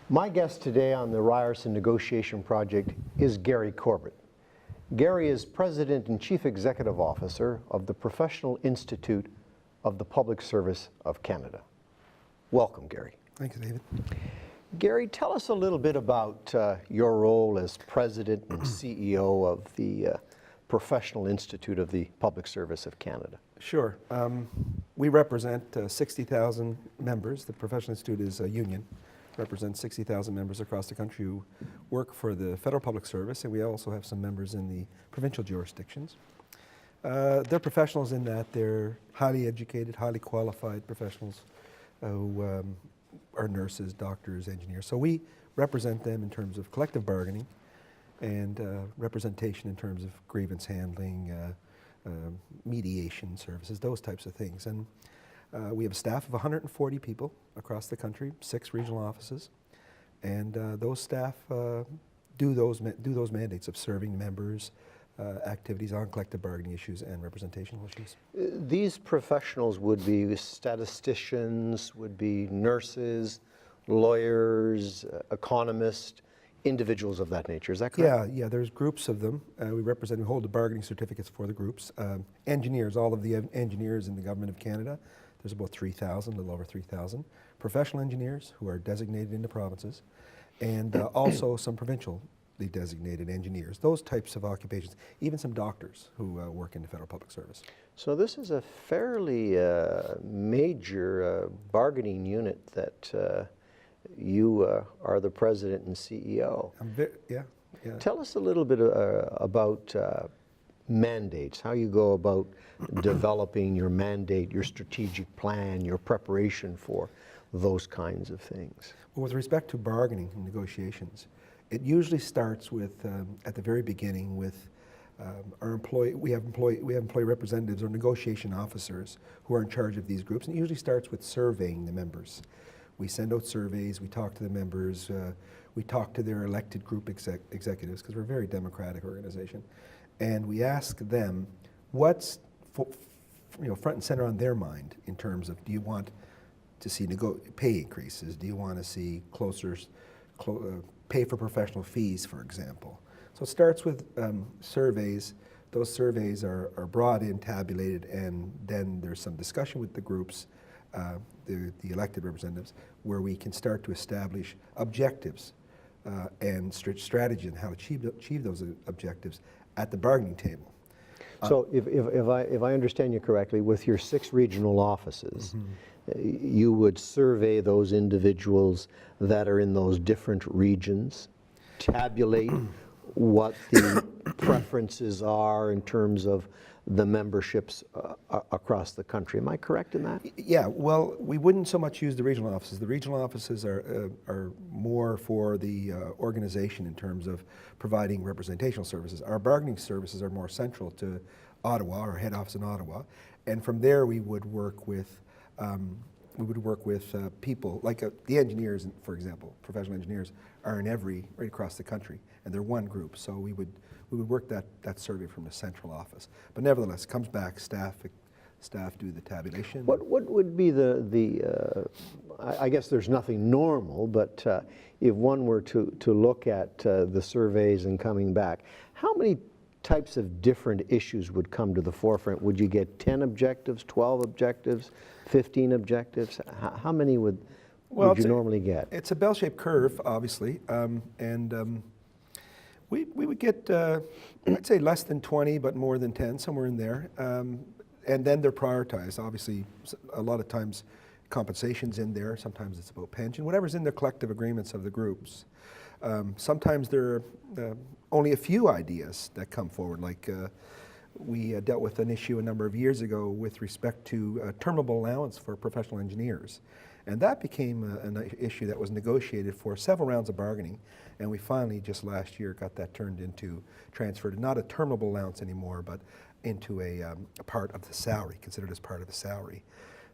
My guest today on the Ryerson negotiation project is Gary Corbet. Gary is President and Chief Executive Officer of the Professional Institute of the Public Service of Canada. Welcome, Gary. Thanks, David. Gary, tell us a little bit about your role as President and CEO of the Professional Institute of the Public Service of Canada. Sure. We represent 60,000 members. The Professional Institute is a union. Represents 60,000 members across the country who work for the federal public service, and we also have some members in the provincial jurisdictions. They're professionals in that they're highly educated, highly qualified professionals who are nurses, doctors, engineers. So we represent them in terms of collective bargaining and representation in terms of grievance handling, mediation services, those types of things. And we have a staff of 140 people across the country, 6 regional offices, and those staff do those mandates of serving members, activities on collective bargaining issues and representational issues. These professionals would be statisticians, would be nurses, lawyers, economists, individuals of that nature. Is that correct? Yeah, there's groups of them. We hold the bargaining certificates for the groups. Engineers, all of the engineers in the Government of Canada, there's about 3,000, a little over 3,000. Professional engineers who are designated in the provinces, and also some provincially designated engineers, those types of occupations, even some doctors who work in the federal public service. So this is a fairly major bargaining unit that you are the president and CEO. Yeah. Tell us a little bit about mandates, how you go about developing your mandate, your strategic plan, your preparation for those kinds of things. Well, with respect to bargaining and negotiations, it usually starts with, at the very beginning, with we have employee representatives or negotiation officers who are in charge of these groups, and it usually starts with surveying the members. We send out surveys, we talk to the members, we talk to their elected group executives, because we're a very democratic organization, and we ask them what's front and center on their mind in terms of, do you want to see pay increases? Do you want to see pay for professional fees, for example? So it starts with surveys. Those surveys are brought in, tabulated, and then there's some discussion with the groups, the elected representatives, where we can start to establish objectives and strategy on how to achieve those objectives at the bargaining table. So if I understand you correctly, with your 6 regional offices, you would survey those individuals that are in those different regions, tabulate what the preferences are in terms of the memberships across the country. Am I correct in that? Yeah, well, we wouldn't so much use the regional offices. The regional offices are more for the organization in terms of providing representational services. Our bargaining services are more central to Ottawa, our head office in Ottawa, and from there we would work with people like the engineers, for example. Professional engineers are right across the country, and they're one group. So we would work that survey from the central office. But nevertheless, it comes back, staff do the tabulation. What would be I guess there's nothing normal, but if one were to look at the surveys and coming back, how many types of different issues would come to the forefront? Would you get 10 objectives, 12 objectives, 15 objectives? How many would you normally get? It's a bell-shaped curve, obviously, we would get, I'd say less than 20, but more than 10, somewhere in there. And then they're prioritized. Obviously, a lot of times compensation's in there. Sometimes it's about pension, whatever's in the collective agreements of the groups. Sometimes there are only a few ideas that come forward, like we dealt with an issue a number of years ago with respect to terminable allowance for professional engineers. And that became an issue that was negotiated for several rounds of bargaining, and we finally, just last year, got that transferred to not a terminable allowance anymore, but into a part of the salary, considered as part of the salary.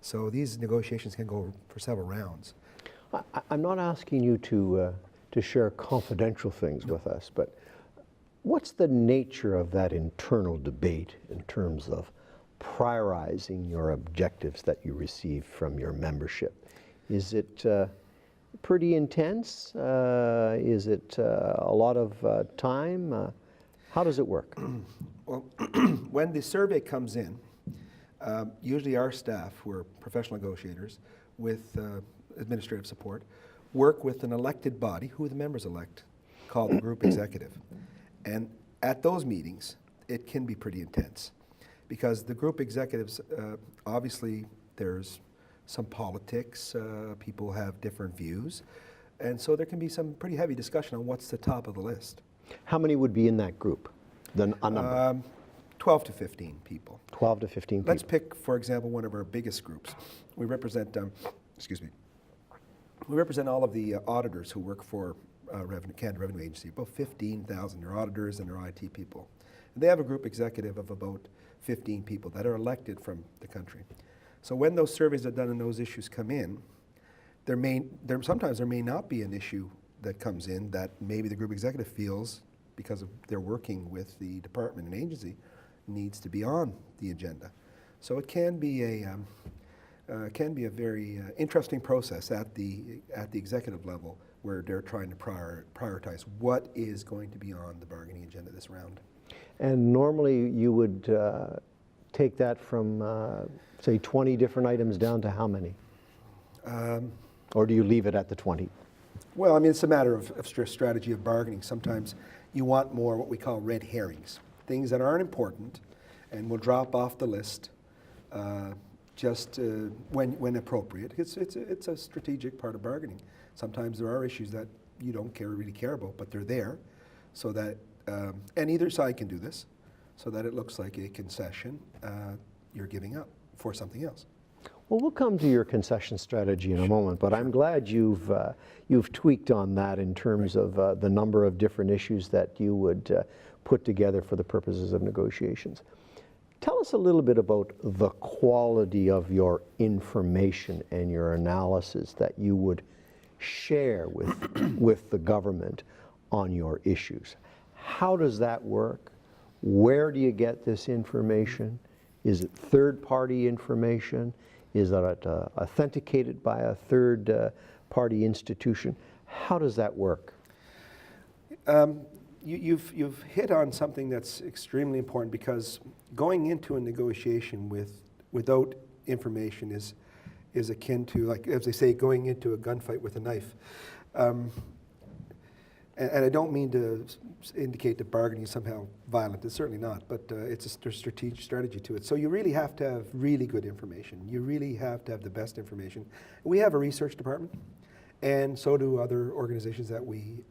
So these negotiations can go for several rounds. I'm not asking you to share confidential things with us, but what's the nature of that internal debate in terms of prioritizing your objectives that you receive from your membership? Is it pretty intense? Is it a lot of time? How does it work? Well, when the survey comes in, usually our staff, who are professional negotiators with administrative support, work with an elected body, who the members elect, called the group executive. And at those meetings, it can be pretty intense, because the group executives, obviously there's some politics, people have different views, and so there can be some pretty heavy discussion on what's the top of the list. How many would be in that group? A number? 12 to 15 people. 12 to 15 people. Let's pick, for example, one of our biggest groups. We represent, we represent all of the auditors who work for Canada Revenue Agency. About 15,000 are auditors and are IT people. And they have a group executive of about 15 people that are elected from the country. So when those surveys are done and those issues come in, sometimes there may not be an issue that comes in that maybe the group executive feels, because of their working with the department and agency, needs to be on the agenda. So it can be a very interesting process at the executive level, where they're trying to prioritize what is going to be on the bargaining agenda this round. And normally you would take that from, say, 20 different items down to how many? Or do you leave it at the 20? Well, I mean, it's a matter of strategy of bargaining. Sometimes you want more what we call red herrings, things that aren't important and will drop off the list just when appropriate. It's a strategic part of bargaining. Sometimes there are issues that you don't really care about, but they're there, so that, and either side can do this, so that it looks like a concession you're giving up for something else. Well, we'll come to your concession strategy in a moment, but I'm glad you've tweaked on that in terms of the number of different issues that you would put together for the purposes of negotiations. Tell us a little bit about the quality of your information and your analysis that you would share with the government on your issues. How does that work? Where do you get this information? Is it third-party information? Is that authenticated by a third-party institution? How does that work? You've hit on something that's extremely important, because going into a negotiation without information is akin to, like, as they say, going into a gunfight with a knife. And I don't mean to indicate that bargaining is somehow violent. It's certainly not, but it's a strategic strategy to it. So you really have to have really good information. You really have to have the best information. We have a research department, and so do other organizations that we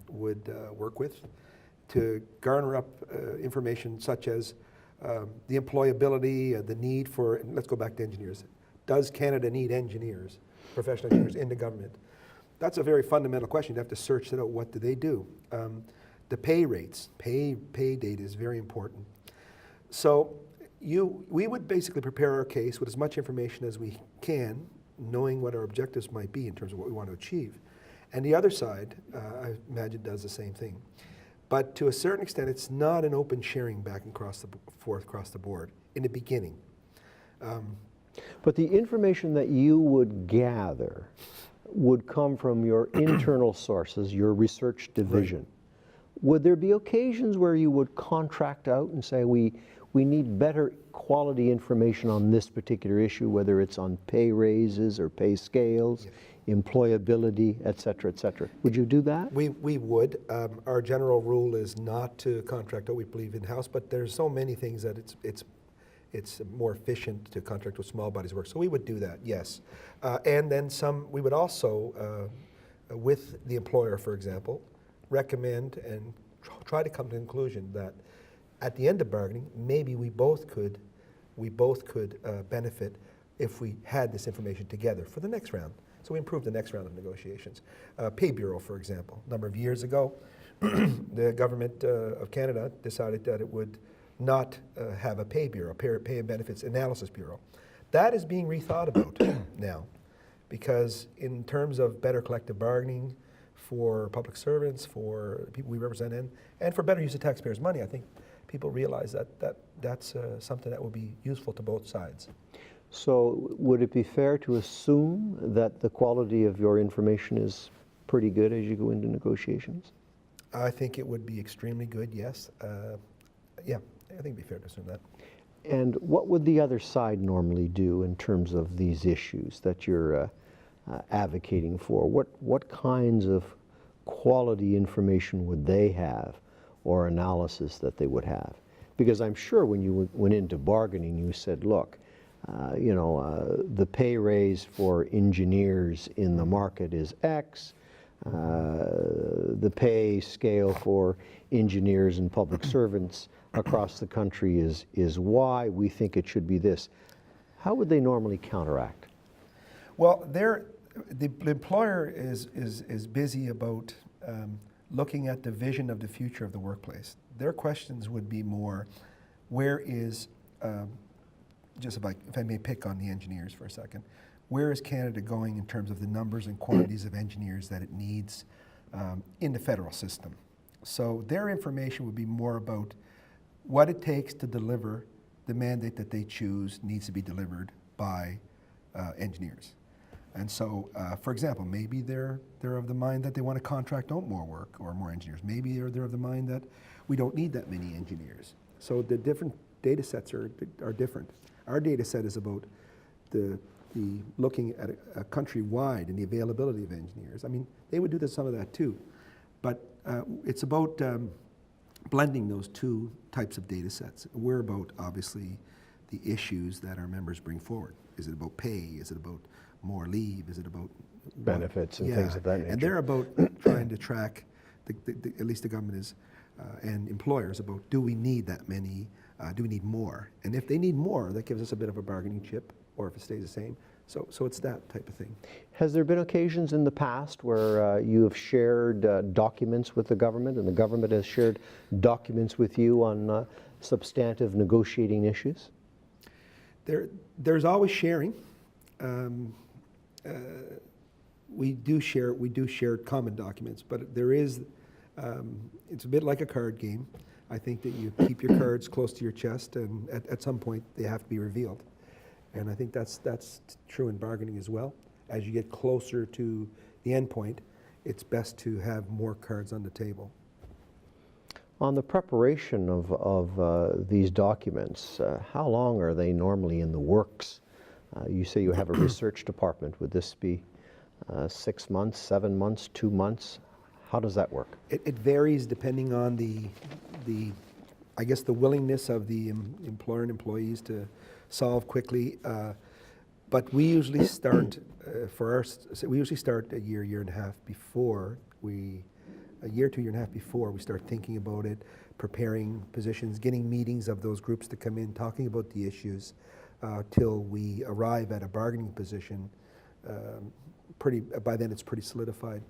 would work with, to garner up information such as the employability, the need for, and let's go back to engineers. Does Canada need engineers, professional engineers in the government? That's a very fundamental question. You have to search it out. What do they do? The pay rates, pay data is very important. So we would basically prepare our case with as much information as we can, knowing what our objectives might be in terms of what we want to achieve. And the other side, I imagine, does the same thing. But to a certain extent, it's not an open sharing back and forth across the board in the beginning. But the information that you would gather would come from your internal sources, your research division. Right. Would there be occasions where you would contract out and say, we need better quality information on this particular issue, whether it's on pay raises or pay scales, yeah, employability, et cetera, et cetera? Would you do that? We would. Our general rule is not to contract out. We believe in-house, but there's so many things that it's more efficient to contract with small bodies of work. So we would do that, yes. And then we would also, with the employer, for example, recommend and try to come to the conclusion that at the end of bargaining, maybe we both could benefit if we had this information together for the next round. So we improved the next round of negotiations. Pay Bureau, for example, a number of years ago, the government of Canada decided that it would not have a pay bureau, pay and benefits analysis bureau. That is being rethought about now, because in terms of better collective bargaining for public servants, for people we represent, and for better use of taxpayers' money, I think people realize that that's something that will be useful to both sides. So would it be fair to assume that the quality of your information is pretty good as you go into negotiations? I think it would be extremely good, yes. Yeah, I think it'd be fair to assume that. And what would the other side normally do in terms of these issues that you're advocating for? What kinds of quality information would they have or analysis that they would have? Because I'm sure when you went into bargaining, you said, look, the pay raise for engineers in the market is X. The pay scale for engineers and public servants across the country is Y. We think it should be this. How would they normally counteract? Well, the employer is busy about looking at the vision of the future of the workplace. Their questions would be more, where is, if I may pick on the engineers for a second, where is Canada going in terms of the numbers and quantities of engineers that it needs in the federal system? So their information would be more about what it takes to deliver the mandate that they choose needs to be delivered by engineers. And so, for example, maybe they're of the mind that they want to contract out more work or more engineers. Maybe they're of the mind that we don't need that many engineers. So the different data sets are different. Our data set is about the looking at a countrywide and the availability of engineers. I mean, they would do some of that too, but it's about blending those two types of data sets. We're about, obviously, the issues that our members bring forward. Is it about pay? Is it about more leave? Is it about Benefits and things of that nature. And they're about trying to track, at least the government is, and employers, about do we need that many, do we need more? And if they need more, that gives us a bit of a bargaining chip, or if it stays the same. So it's that type of thing. Has there been occasions in the past where you have shared documents with the government and the government has shared documents with you on substantive negotiating issues? There's always sharing. We do share common documents, but there is, it's a bit like a card game. I think that you keep your cards close to your chest, and at some point they have to be revealed. And I think that's true in bargaining as well. As you get closer to the end point, it's best to have more cards on the table. On the preparation of these documents, how long are they normally in the works? You say you have a research department. Would this be 6 months, 7 months, 2 months? How does that work? It varies depending on the I guess the willingness of the employer and employees to solve quickly. But we usually start we usually start a year and a half before a year to year and a half before we start thinking about it, preparing positions, getting meetings of those groups to come in, talking about the issues, till we arrive at a bargaining position. By then it's pretty solidified,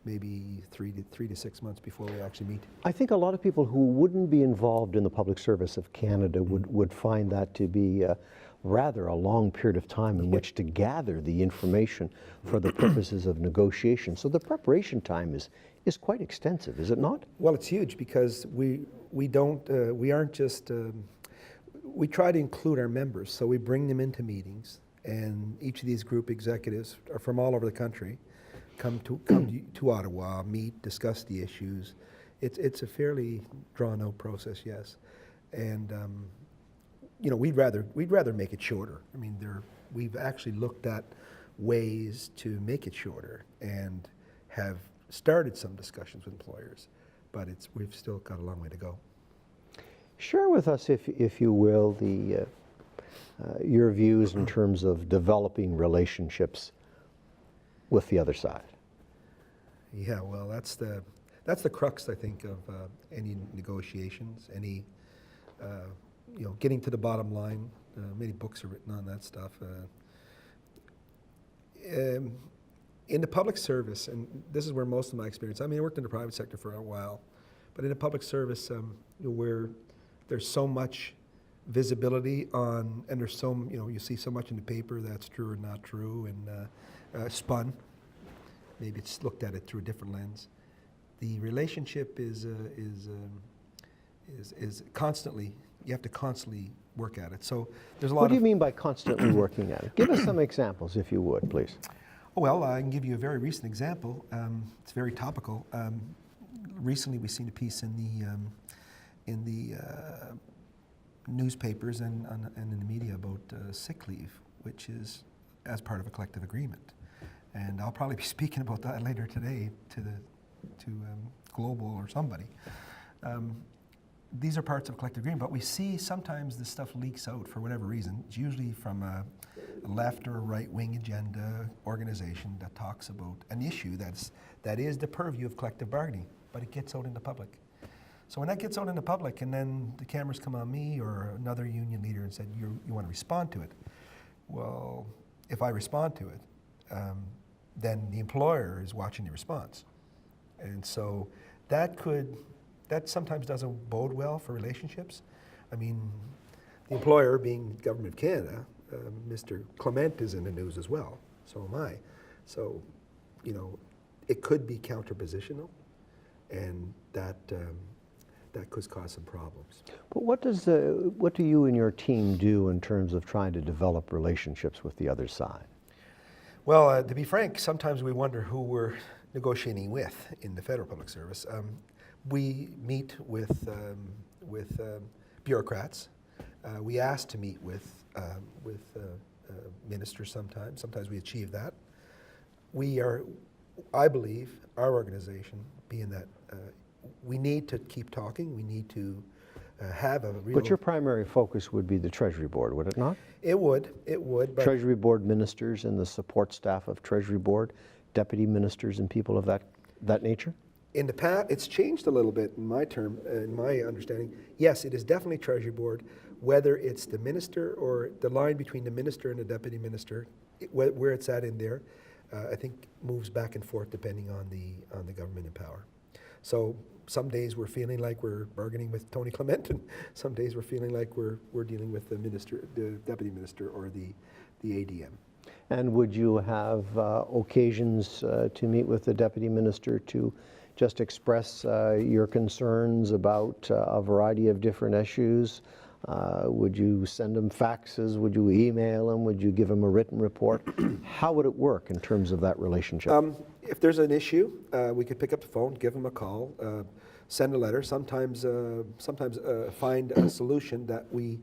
maybe 3 to 6 months before we actually meet. I think a lot of people who wouldn't be involved in the public service of Canada would find that to be rather a long period of time in which to gather the information for the purposes of negotiation. So the preparation time is quite extensive, is it not? Well, it's huge because we aren't just, we try to include our members, so we bring them into meetings, and each of these group executives are from all over the country, come to Ottawa, meet, discuss the issues. It's a fairly drawn-out process, yes, and we'd rather make it shorter. I mean, we've actually looked at ways to make it shorter and have started some discussions with employers, but we've still got a long way to go. Share with us, if you will, your views in terms of developing relationships with the other side. Yeah, well, that's the crux, I think, of any negotiations, any getting to the bottom line. Many books are written on that stuff. In the public service, and this is where most of my experience, I mean, I worked in the private sector for a while, but in the public service, where there's so much visibility on, and there's so, you see so much in the paper that's true or not true, and spun. Maybe it's looked at it through a different lens. The relationship is constantly constantly work at it. So there's a lot What do you of. mean by constantly working at it? Give us some examples, if you would, please. Well, I can give you a very recent example. It's very topical. Recently, we've seen a piece in the newspapers and in the media about sick leave, which is as part of a collective agreement. And I'll probably be speaking about that later today to Global or somebody. These are parts of a collective agreement, but we see sometimes this stuff leaks out for whatever reason. It's usually from a left or a right-wing agenda organization that talks about an issue that is the purview of collective bargaining, but it gets out in the public. So when that gets out in the public and then the cameras come on me or another union leader and said, you want to respond to it. Well, if I respond to it, then the employer is watching the response. And so that sometimes doesn't bode well for relationships. I mean, the employer being Government of Canada, Mr. Clement is in the news as well, so am I. So, it could be counterpositional, and that could cause some problems. But what do you and your team do in terms of trying to develop relationships with the other side? Well, to be frank, sometimes we wonder who we're negotiating with in the federal public service. We meet with bureaucrats. We ask to meet with ministers sometimes. Sometimes we achieve that. I believe, our organization, being that we need to keep talking, we need to have a real... But your primary focus would be the Treasury Board, would it not? It would, but... Treasury Board ministers and the support staff of Treasury Board, deputy ministers and people of that nature? In the past, it's changed a little bit in my understanding. Yes, it is definitely Treasury Board, whether it's the minister or the line between the minister and the deputy minister, where it's at in there, I think moves back and forth depending on the government in power. So some days we're feeling like we're bargaining with Tony Clement, and some days we're feeling like we're dealing with the minister, the deputy minister, or the ADM. And would you have occasions to meet with the deputy minister to just express your concerns about a variety of different issues? Would you send them faxes? Would you email them? Would you give them a written report? How would it work in terms of that relationship? If there's an issue, we could pick up the phone, give them a call, send a letter. Sometimes find a solution that we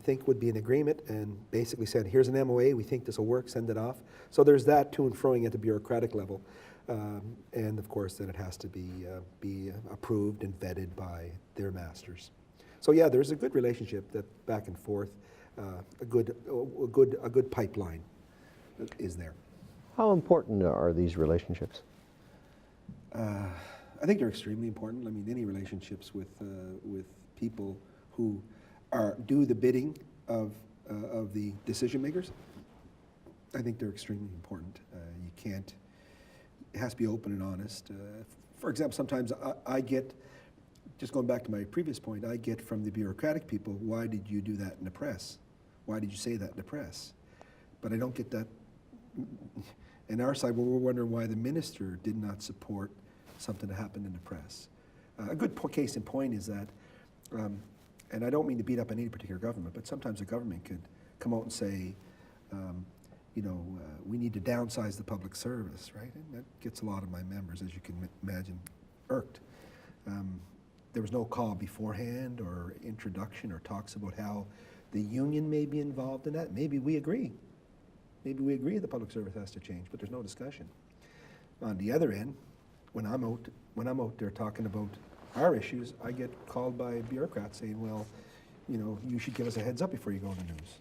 think would be an agreement, and basically said, here's an MOA, we think this will work, send it off. So there's that to and froing at the bureaucratic level. And of course, then it has to be approved and vetted by their masters. So yeah, there's a good relationship, that back and forth, a good pipeline is there. How important are these relationships? I think they're extremely important. I mean, any relationships with people who do the bidding of the decision makers, I think they're extremely important. It has to be open and honest. For example, sometimes I get, just going back to my previous point, I get from the bureaucratic people, why did you do that in the press? Why did you say that in the press? But I don't get that. In our side, we're wondering why the minister did not support something that happened in the press. A good case in point is that, and I don't mean to beat up on any particular government, but sometimes a government could come out and say, we need to downsize the public service, right? And that gets a lot of my members, as you can imagine, irked. There was no call beforehand or introduction or talks about how the union may be involved in that. Maybe we agree. Maybe we agree the public service has to change, but there's no discussion. On the other end, when I'm out there talking about our issues, I get called by bureaucrats saying, well, you should give us a heads up before you go on the news.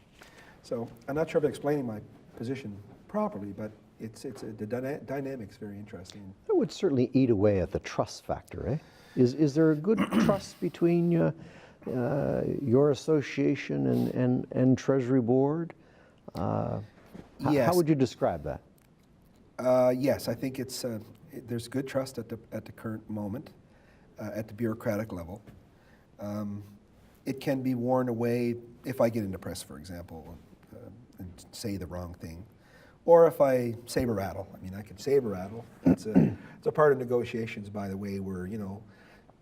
So I'm not sure if I'm explaining my position properly, but the dynamic's very interesting. That would certainly eat away at the trust factor, eh? Is there a good trust between your association and Treasury Board? Yes. How would you describe that? Yes, I think there's good trust at the current moment, at the bureaucratic level. It can be worn away if I get in the press, for example, and say the wrong thing, or if I saber rattle. I mean, I can saber rattle. It's a part of negotiations, by the way, where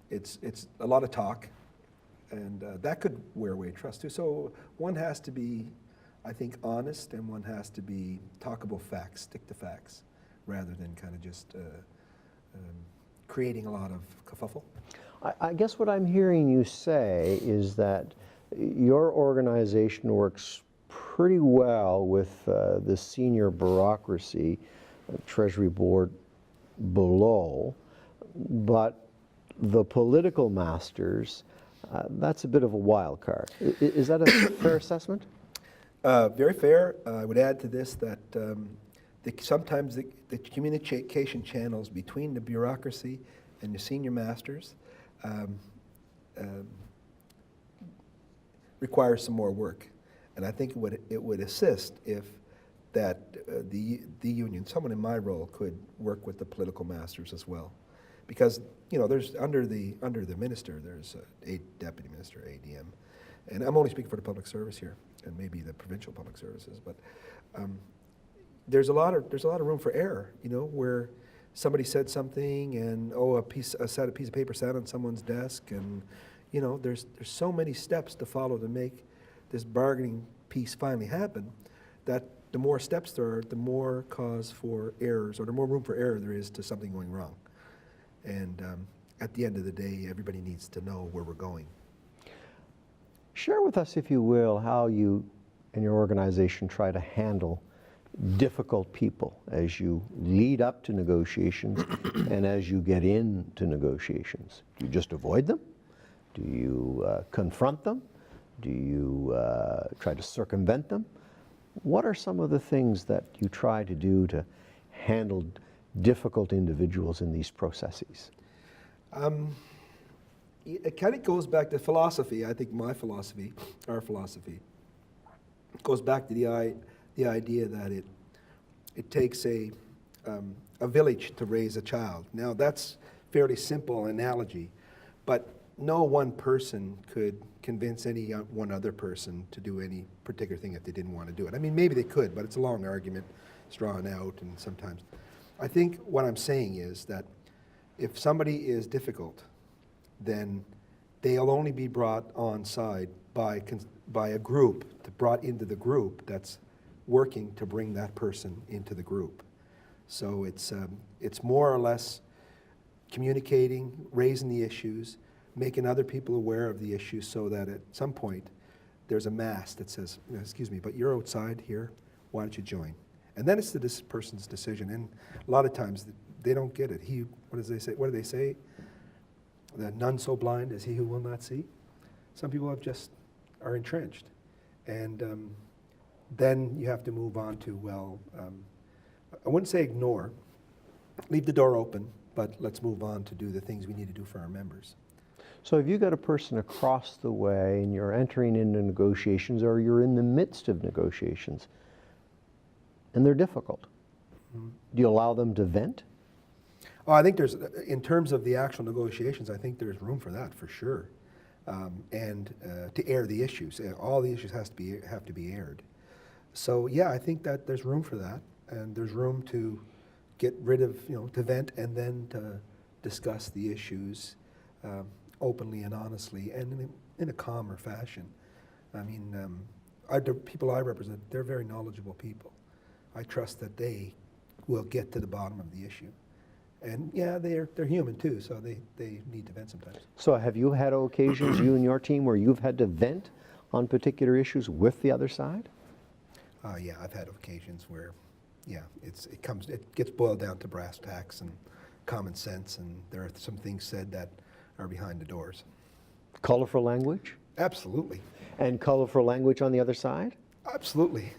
it's a lot of talk, And that could wear away trust too. So one has to be, I think, honest, and one has to be talk about facts, stick to facts, rather than kind of just creating a lot of kerfuffle. I guess what I'm hearing you say is that your organization works pretty well with the senior bureaucracy, Treasury Board below, but the political masters, that's a bit of a wild card. Is that a fair assessment? Very fair. I would add to this that sometimes the communication channels between the bureaucracy and the senior masters require some more work. And I think it would assist if that the union, someone in my role, could work with the political masters as well. Because, you know, there's under the minister, there's a deputy minister, ADM. And I'm only speaking for the public service here, and maybe the provincial public services, but there's a lot of room for error, you know, where somebody said something and a piece of paper sat on someone's desk, and you know, there's so many steps to follow to make this bargaining piece finally happen, that the more steps there are, the more cause for errors, or the more room for error there is to something going wrong. And at the end of the day, everybody needs to know where we're going. Share with us, if you will, how you and your organization try to handle difficult people as you lead up to negotiations and as you get into negotiations. Do you just avoid them? Do you confront them? Do you try to circumvent them? What are some of the things that you try to do to handle difficult individuals in these processes? It kind of goes back to philosophy. I think my philosophy, our philosophy, goes back to the idea that it takes a village to raise a child. Now that's fairly simple analogy, but no one person could convince any one other person to do any particular thing if they didn't want to do it. I mean, maybe they could, but it's a long argument, it's drawn out, and sometimes. I think what I'm saying is that if somebody is difficult, then they'll only be brought on side by a group, brought into the group that's working to bring that person into the group. So it's more or less communicating, raising the issues, making other people aware of the issues, so that at some point there's a mass that says, excuse me, but you're outside here, why don't you join? And then it's this person's decision. And a lot of times they don't get it. What do they say? That none so blind as he who will not see. Some people are entrenched. And then you have to move on to, well, I wouldn't say ignore, leave the door open, but let's move on to do the things we need to do for our members. So if you got a person across the way and you're entering into negotiations, or you're in the midst of negotiations, and they're difficult, do you allow them to vent? Oh, I think in terms of the actual negotiations, I think there's room for that, for sure. And to air the issues. All the issues have to be aired. So yeah, I think that there's room for that, and there's room to get rid of, to vent and then to discuss the issues openly and honestly, and in a calmer fashion. I mean, the people I represent, they're very knowledgeable people. I trust that they will get to the bottom of the issue. And yeah, they're human too, so they need to vent sometimes. So have you had occasions, you and your team, where you've had to vent on particular issues with the other side? Yeah, I've had occasions where, yeah, it gets boiled down to brass tacks and common sense, and there are some things said that are behind the doors. Colorful language? Absolutely. And colorful language on the other side? Absolutely.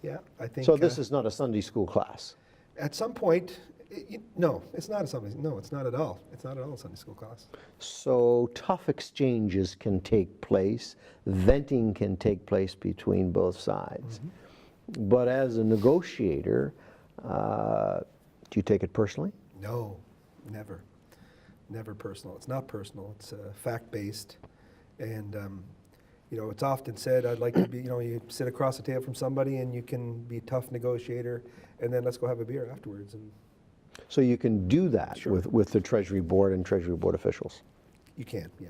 Yeah, I think. So this is not a Sunday school class? At some point, no, it's not a Sunday. No, it's not at all. It's not at all a Sunday school class. So tough exchanges can take place, venting can take place between both sides. Mm-hmm. But as a negotiator, do you take it personally? No, never. Never personal. It's not personal. It's fact-based. And, it's often said, I'd like to be, you sit across the table from somebody and you can be a tough negotiator, and then let's go have a beer afterwards. And so you can do that, sure, with the Treasury Board and Treasury Board officials? You can, yeah.